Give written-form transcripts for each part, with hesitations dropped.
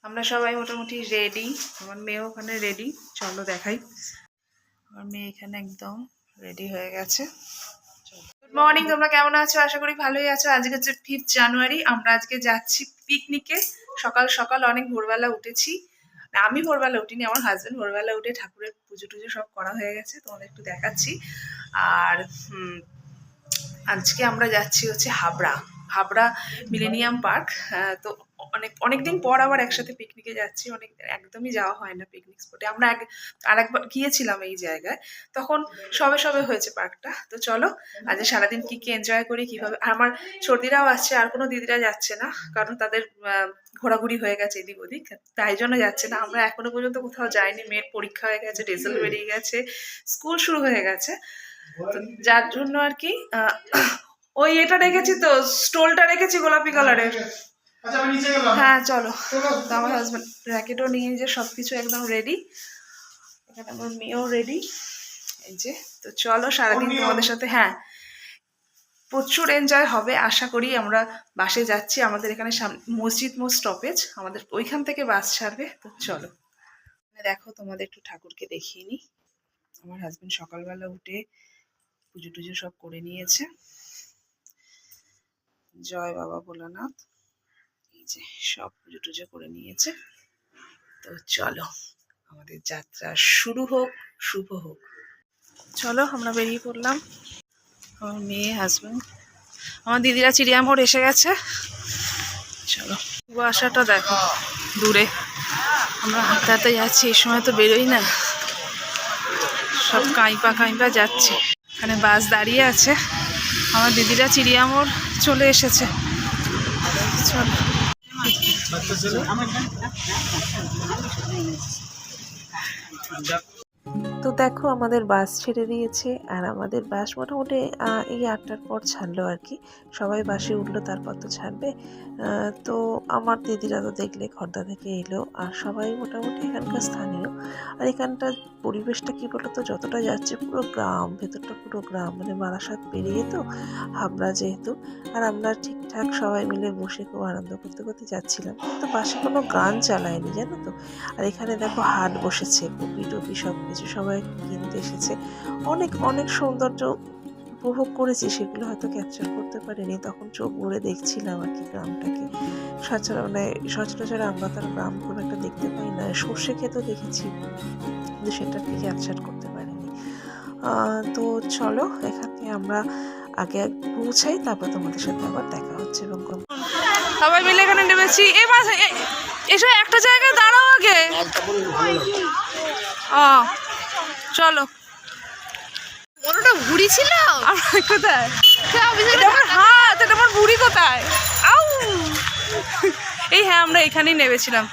আমরা সবাই মোটামুটি রেডি। আমার মেয়েও ওখানে রেডি, চলো দেখাই। আমার মেয়ে এখানে একদম রেডি হয়ে গেছে। গুড মর্নিং, তোমরা কেমন আছো? আশা করি ভালোই আছো। আজকে হচ্ছে 5 জানুয়ারি। আমরা আজকে যাচ্ছি পিকনিকে। সকাল সকাল অনেক ভোরবেলা উঠেছি। আমি ভোরবেলা উঠিনি, আমার হাজবেন্ড ভোরবেলা উঠে ঠাকুরের পুজো টুজো সব করা হয়ে গেছে, তোমাদের একটু দেখাচ্ছি। আর আজকে আমরা যাচ্ছি হচ্ছে হাবড়া মিলেনিয়াম পার্ক। তো অনেকদিন পর আবার একসাথে পিকনিকে যাচ্ছি। একদমই যাওয়া হয় না পিকনিক স্পটে। আমরা আরেকবার গিয়েছিলাম এই জায়গায়, তখন সবে সবে হয়েছে পার্কটা। তো চলো আজ সারাদিন কি কি এনজয় করি, কিভাবে। আমার সর্দিরাও আসছে, আর কোনো দিদিরা যাচ্ছে না, কারণ তাদের ঘোরাঘুরি হয়ে গেছে এদিক ওদিক, তাই জন্য যাচ্ছে না। আমরা এখনো পর্যন্ত কোথাও যাইনি। মেয়ের পরীক্ষা হয়ে গেছে, রেজাল্ট বেরিয়ে গেছে, স্কুল শুরু হয়ে গেছে, তো যার জন্য আর কি ওই এটা রেখেছি, তো স্টোলটা রেখেছি গোলাপি কালারের। হ্যাঁ চলো। তো আমার হাজব্যান্ড র্যাকেটও নিয়ে যে সবকিছু একদম রেডি। এখানে আমার মেয়েও রেডি, এই যে। তো চলো সারাদিন তোমাদের সাথে, হ্যাঁ প্রচুর এনজয় হবে আশা করি। আমরা বাসে যাচ্ছি, আমাদের এখানে মসজিদ মোড় স্টপেজ, আমাদের ওইখান থেকে বাস ছাড়বে। তো চলো দেখো, তোমাদের একটু ঠাকুরকে দেখিয়ে নিই। আমার হাজব্যান্ড সকালবেলা উঠে পুজো টুজো সব করে নিয়েছে। জয় বাবা ভোলানাথ, এই যে সব পুজো টুজো করে নিয়েছে। তো চলো আমাদের যাত্রা শুরু হোক, শুভ হোক। চলো আমরা বেরিয়ে পড়লাম। আমার মেয়ে, হাজব্যান্ড, আমার দিদিরা চিড়িয়া মোড় এসে গেছে। চলো কুয়াশাটা দেখো দূরে, আমরা হাঁটতে হাঁটতে যাচ্ছি। এই সময় তো বেরোই না, সব কাঁইপা যাচ্ছে। এখানে বাস দাঁড়িয়ে আছে, আমার দিদিরা চিড়িয়া মোড় চলে এসেছে। চলো তো দেখো আমাদের বাস ছেড়ে দিয়েছে, আর আমাদের বাস মোটামুটি এই 8টার পর ছাড়লো আর কি। সবাই বাসে উঠলো, তারপর তো ছাড়বে। তো আমার দিদিরা তো দেখলে খর্দা থেকে এলো, আর সবাই মোটামুটি এখানকার স্থানীয়। আর এখানটার পরিবেশটা কী বলো তো, যতটা যাচ্ছে পুরো গ্রাম, ভেতরটা পুরো গ্রাম, মানে বারাসাত পেরিয়ে তো হাবড়া যেহেতু। আর আমরা ঠিকঠাক সবাই মিলে বসে খুব আনন্দ করতে করতে যাচ্ছিলাম, কিন্তু বাসে কোনো গান চালায়নি জানো তো। আর এখানে দেখো হাট বসেছে, কপি টপি সব কিছু সবাই কিনতে এসেছে। অনেক অনেক সৌন্দর্য উপভোগ করেছি, সেগুলো হয়তো ক্যাপচার করতে পারিনি, তখন চোখ ভরে দেখছিলাম আর কি গ্রামটাকে। সচরাচর আমরা তার গ্রাম খুব একটা দেখতে পাই না। সর্ষে ক্ষেতও দেখেছি, কিন্তু সেটা কি ক্যাপচার করতে পারিনি। তো চলো এখানে আমরা আগে পৌঁছাই, তারপর তোমাদের সাথে আবার দেখা হচ্ছে। এবং সবাই মিলে এখানে নেমেছি। এসব একটা জায়গায় দাঁড়াও আগে। চলো। ওটা ভুড়ি ছিল কোথায়? হাত, এটা আমার ভুড়ি কোথায়? আউ এই হ্যাঁ, আমরা এখানেই নেমেছিলাম।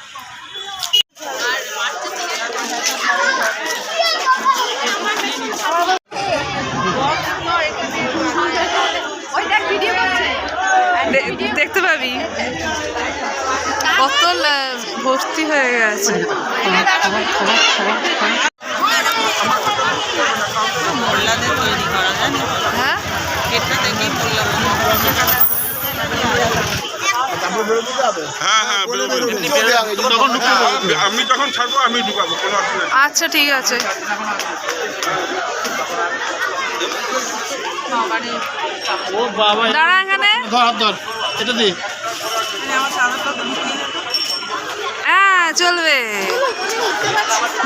দেখতে পাবি কত ভর্তি হয়ে গেছে। হ্যাঁ আমি যখন ছাড়বো আমি ঢুকাবো, কোনো অসুবিধা নেই। আচ্ছা ঠিক আছে। দাঁড়া এখানে, হ্যাঁ চলবে।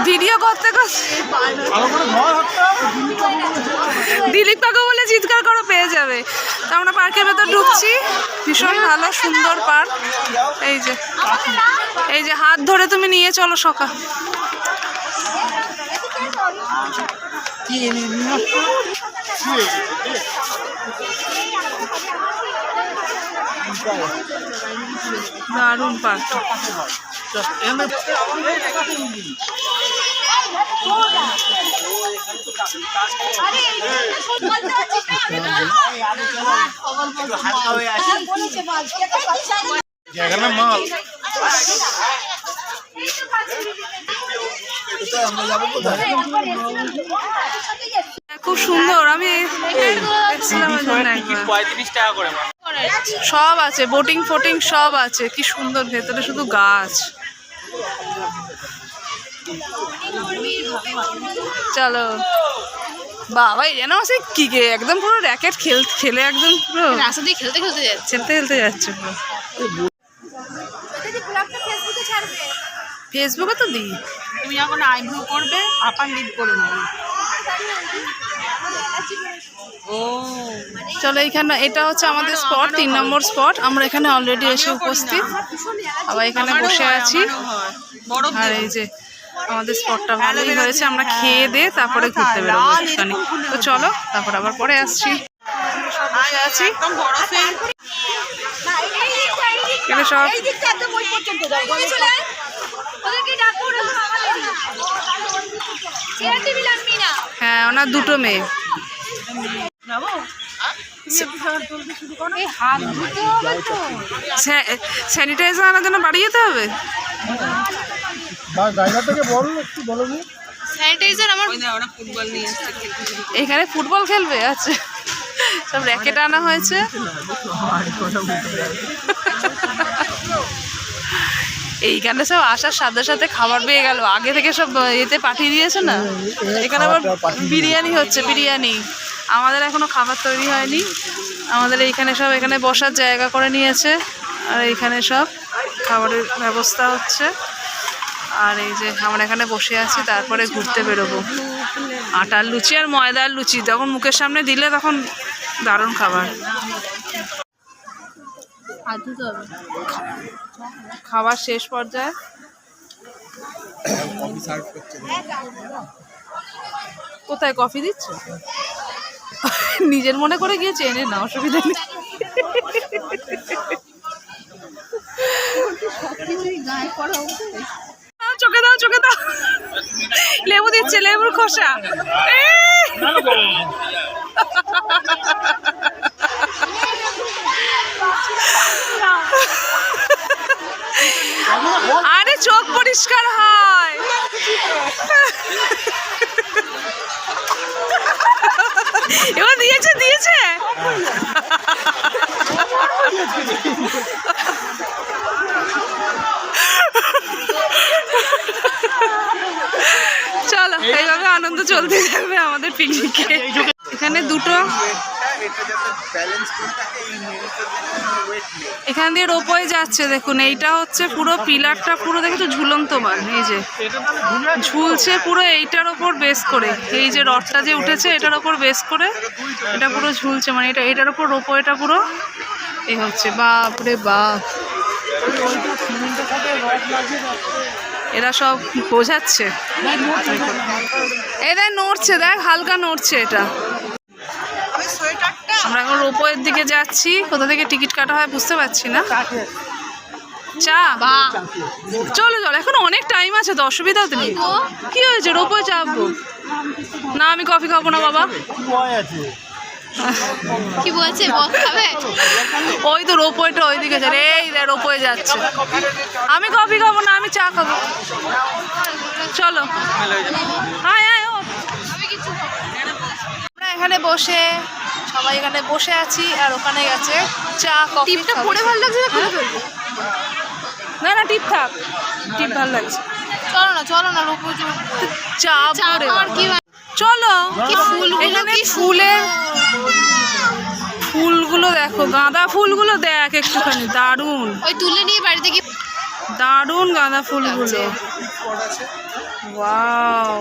ভিডিও করতে করতে দিলীপ কাকু বলে চিৎকার করো, পেয়ে যাবে। তো আমরা পার্কের ভেতর ঢুকছি, ভীষণ ভালো সুন্দর পার্ক। এই যে হাত ধরে তুমি নিয়ে চলো সকাল। দারুণ পার্ক। মাল খুব সুন্দর। আমি সব আছে, বোটিং ফোটিং সব আছে, কি সুন্দর। ভেতরে শুধু গাছ, চলো বাবা এই যেন সে কি গে একদম পুরো র্যাকেট খেলে একদম পুরো রাস্তা দিয়ে খেলতে খেলতে যাচ্ছে। খেলতে যাচ্ছে পুরো। ফেসবুকে তো দিই। তুমি যখন আইব্রো করবে আপার লিপ করে নেবে। ও চলো এইখানে এটা হচ্ছে আমাদের স্পট 3 নম্বর স্পট। আমরা এখানে অলরেডি এসে উপস্থিত, আবার এখানে বসে আছি। আর এই যে আমাদের স্পটটা ভালোই হয়েছে, আমরা খেয়ে দিয়ে তারপরে ঘুরতে বেরোবো একটুখানি। তো চলো তারপর আবার পরে আসছি। বসে আছি একদম বরফে। এখানে সব হ্যাঁ ওনার দুটো মেয়ে। স্যানিটাইজার আনার জন্য বাড়ি যেতে হবে। স্যানিটাইজার আমার এখানে ফুটবল খেলবে? আচ্ছা, সব র্যাকেট আনা হয়েছে। এইখানে সব আসার সাথে সাথে খাবার পেয়ে গেল, আগে থেকে সব এতে পাঠিয়ে দিয়েছে না। এখানে আবার বিরিয়ানি হচ্ছে, বিরিয়ানি। আমাদের এখনো খাবার তৈরি হয়নি। আমাদের এইখানে সব এখানে বসার জায়গা করে নিয়েছে, আর এইখানে সব খাবারের ব্যবস্থা হচ্ছে। আর এই যে আমরা এখানে বসে আছি, তারপরে ঘুরতে বেরোবো। আটার লুচি আর ময়দার লুচি তখন মুখের সামনে দিলে তখন দারুণ খাবার। খাবার শেষ পর্যায়ে কোথায় কফি দিচ্ছে? নিজের মনে করে গিয়েছে, এনে না, অসুবিধা নেই। চোখে দাও, চোখে দাও। লেবু দিচ্ছে, লেবুর খোসা। আরে চোখ পরিষ্কার হয়। এবার দিয়েছে, দিয়েছে। চলো এইভাবে আনন্দ চলতে থাকবে আমাদের পিকনিকে। এখানে দুটো, এখান দিয়ে রোপওয়ে যাচ্ছে। দেখুন এইটা হচ্ছে পুরো পিলারটা পুরো দেখেছো ঝুলন্ত মান, এই যে ঝুলছে পুরো এইটার ওপর বেস করে। এই যে রডটা যে উঠেছে এটার ওপর বেস করে এটা পুরো ঝুলছে, মানে এটা এটার ওপর রোপওয়েটা পুরো এই হচ্ছে। বাপরে বাপ, এরা সব বোঝাচ্ছে। এই দেখ নড়ছে, দেখ হালকা নড়ছে এটা। আমরা এখন রোপওয়ের দিকে যাচ্ছি। কোথা থেকে টিকিট কাটা হয় বুঝতে পারছি না। চা বা চলো চলো, এখন অনেক টাইম আছে তো, অসুবিধা তো নেই। কি হয়েছে, রোপওয়ে চাপবো না? আমি কফি খাবো না বাবা। কি বলছে, বক খাবে? ওই তো রোপওয়েটা ওইদিকে যাবে, এই দেখ রোপওয়ে যাচ্ছে। আমি কফি খাবো না, আমি চা খাবো। চলো আয় আয় ও। আমরা এখানে বসে সবাই এখানে বসে আছি, আর ওখানে গেছে চা কফি। টিপটা পরে ভালো লাগছে না? খুলে ফেলবো। না না টিপ থাক, টিপ ভালো লাগছে। চলো না, চলো না, রূপো চা চা পরে খাওয়ার কি চলো। কি ফুলগুলো, এখানে কি ফুলের ফুলগুলো দেখো, গাঁদা ফুলগুলো দেখ একটুখানি, দারুণ ওই তুলে নিয়ে বাড়িতে কি দারুণ গাঁদা ফুলগুলো। ওয়াও,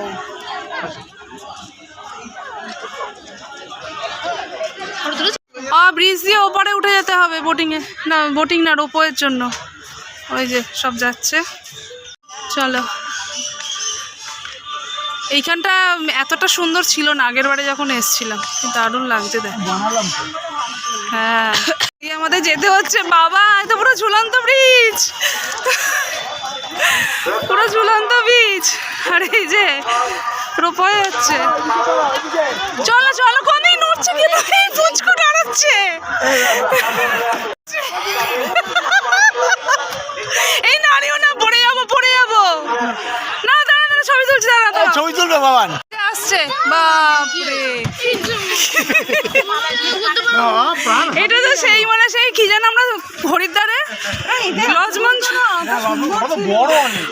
ব্রিজ দিয়ে ওপারে উঠে যেতে হবে বোটিংয়ে। না বোটিং না, রোপওয়ের জন্য। ওই যে সব যাচ্ছে, চলো। এইখানটা এতটা সুন্দর ছিল না আগের বারে যখন এসেছিলাম, দারুণ লাগছে দেখ। হ্যাঁ এই আমাদের যেতে হচ্ছে। বাবা এত পুরো ঝুলন্ত ব্রিজ, পুরো ঝুলন্ত ব্রিজ। আর এই যে রোপওয়ে হচ্ছে। চলো চলো, কোনদিন উঠছে কিন্তু এই পুচকু দাঁড়াচ্ছে। এই নাড়িও না, পড়ে যাবো, পড়ে যাবো। না দাঁড়া দাঁড়া, ছবি তুলছি, দাঁড়া দাঁড়া। ছবি তুলবে বাবান। আসছে, বাপরে এটা তো সেই মানে সেই কি জানো আমরা হরিদ্বারে লজ মঞ্চ,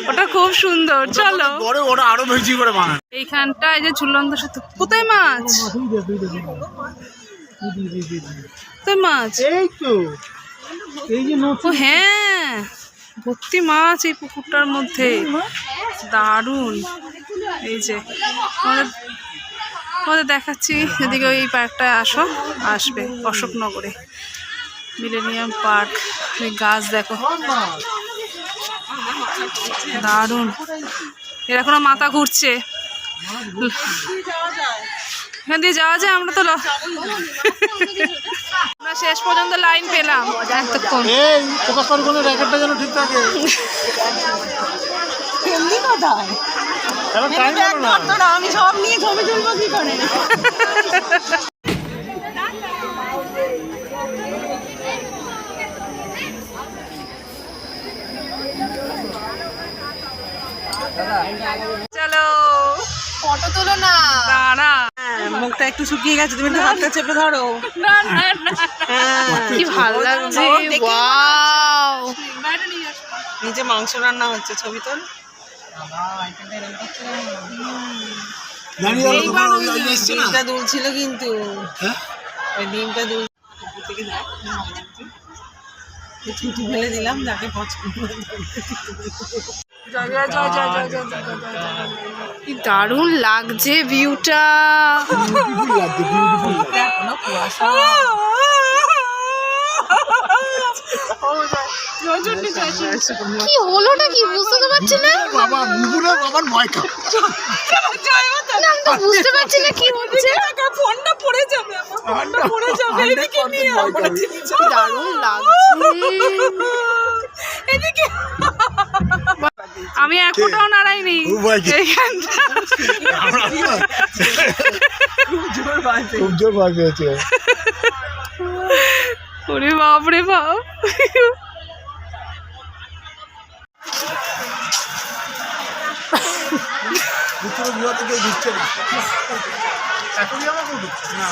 ওটা খুব সুন্দর। চলো ওরা আরো বেশি করে বানায়। এইখানটা এই যে ঝুলন্ত সেতু, কোথায় মাছ? কোথায় মাছ? এই তো এই যে ও হ্যাঁ, ভর্তি মাছ এই পুকুরটার মধ্যে, দারুণ। এই যে তোমাদের দেখাচ্ছি, এদিকে ওই পার্কটায় আসবে অশোকনগরে, মিলেনিয়াম পার্ক। এই গাছ দেখো, দারুণ। এর এখনো মাথা ঘুরছে। এখান দিয়ে যাওয়া যায়? আমরা তো আমরা শেষ পর্যন্ত লাইন পেলাম এতক্ষণ। এই ফোকাস করে কোন র্যাকেটটা যেন ঠিক থাকে। এমনি কোথায় আমি সব নিয়ে ছবি তুলবো কি করে? চলো ফটো তোলো না। দাঁড়া, মুখটা একটু শুকিয়ে গেছে, তুমি একটু হাতটা চেপে ধরো। না না না, কি ভালো লাগছে, দেখে ওয়াও। নিচে মাংস রান্না হচ্ছে, ছবি তোল। ডিমটা দুলছিল কিন্তু, ওই ডিমটা দুল ছুটি ফেলে দিলাম যাকে পছন্দ। জয় জয় জয় জয় জয় জয় জয় জয়। কি দারুণ লাগছে ভিউটা। এখনো কুয়াশা। কি হলোটা কি বুঝতে তো পারছি না। বাবা বুবুরা বাবার ভয় খা। না, আমি তো বুঝতে পারছি না কি হচ্ছে। ফোনটা পড়ে যাবে, আমার ফোনটা পড়ে যাবে। এদিকে নিয়ে কি দারুণ লাগছে। এদিকে আমি এক ফোঁটাও নাড়াইনি এইখানটা। খুব জোর ভয় পেয়েছে। ওরে বাপরে বাপ, ভিতরে গুহাতে কেউ ঢুকছে না। এখনই আমাকে ঢুকছে না।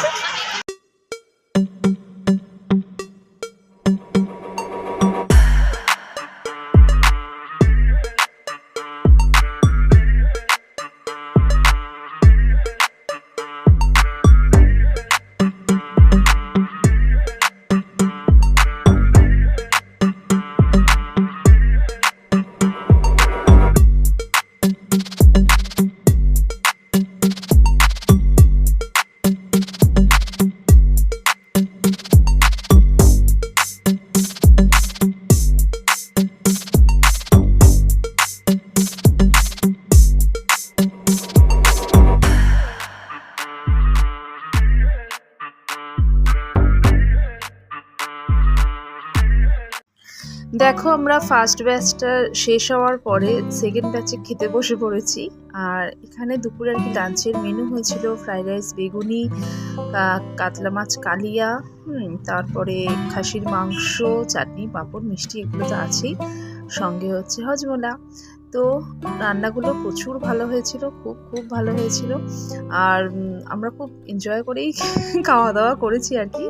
দেখো আমরা ফার্স্ট ব্যাচটা শেষ হওয়ার পরে সেকেন্ড ব্যাচে খেতে বসে পড়েছি। আর এখানে দুপুরে আর কি লাঞ্চের মেনু হয়েছিল ফ্রাইড রাইস, বেগুনি, কাতলা মাছ কালিয়া, তারপরে খাসির মাংস, চাটনি, পাঁপড়, মিষ্টি, এগুলো তো আছেই, সঙ্গে হচ্ছে হজমোলা। তো রান্নাগুলো প্রচুর ভালো হয়েছিল, খুব খুব ভালো হয়েছিল। আর আমরা খুব এনজয় করেই খাওয়া দাওয়া করেছি আর কি।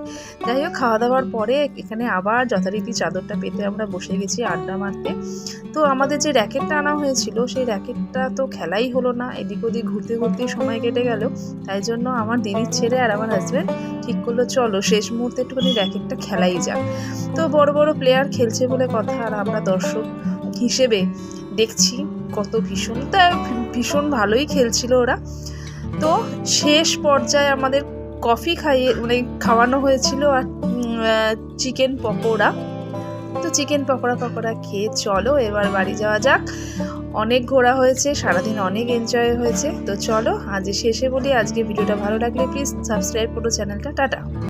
যাই হোক, খাওয়া দাওয়ার পরে এখানে আবার যথারীতি চাদরটা পেতে আমরা বসে গেছি আড্ডা মারতে। তো আমাদের যে র্যাকেটটা আনা হয়েছিল সেই র্যাকেটটা তো খেলাই হলো না, এদিক ওদিক ঘুরতে ঘুরতে সময় কেটে গেল। তাই জন্য আমার দিদির ছেলে আর আমার হাজব্যান্ড ঠিক করলো চলো শেষ মুহূর্তে একটুখানি র্যাকেটটা খেলাই যাক। তো বড় বড় প্লেয়ার খেলছে বলে কথা, আর আমরা দর্শক হিসেবে দেখছি কত ভীষণ ভালোই খেলছিল ওরা। তো শেষ পর্যায়ে আমাদের কফি খাওয়ানো হয়েছিল আর চিকেন পকোড়া। তো চিকেন পকোড়া খেয়ে চলো এবার বাড়ি যাওয়া যাক। অনেক ঘোরা হয়েছে, সারাদিন অনেক এনজয় হয়েছে। তো চলো আজ শেষে বলি, আজকে ভিডিওটা ভালো লাগলে প্লিজ সাবস্ক্রাইব করো চ্যানেলটা। টাটা।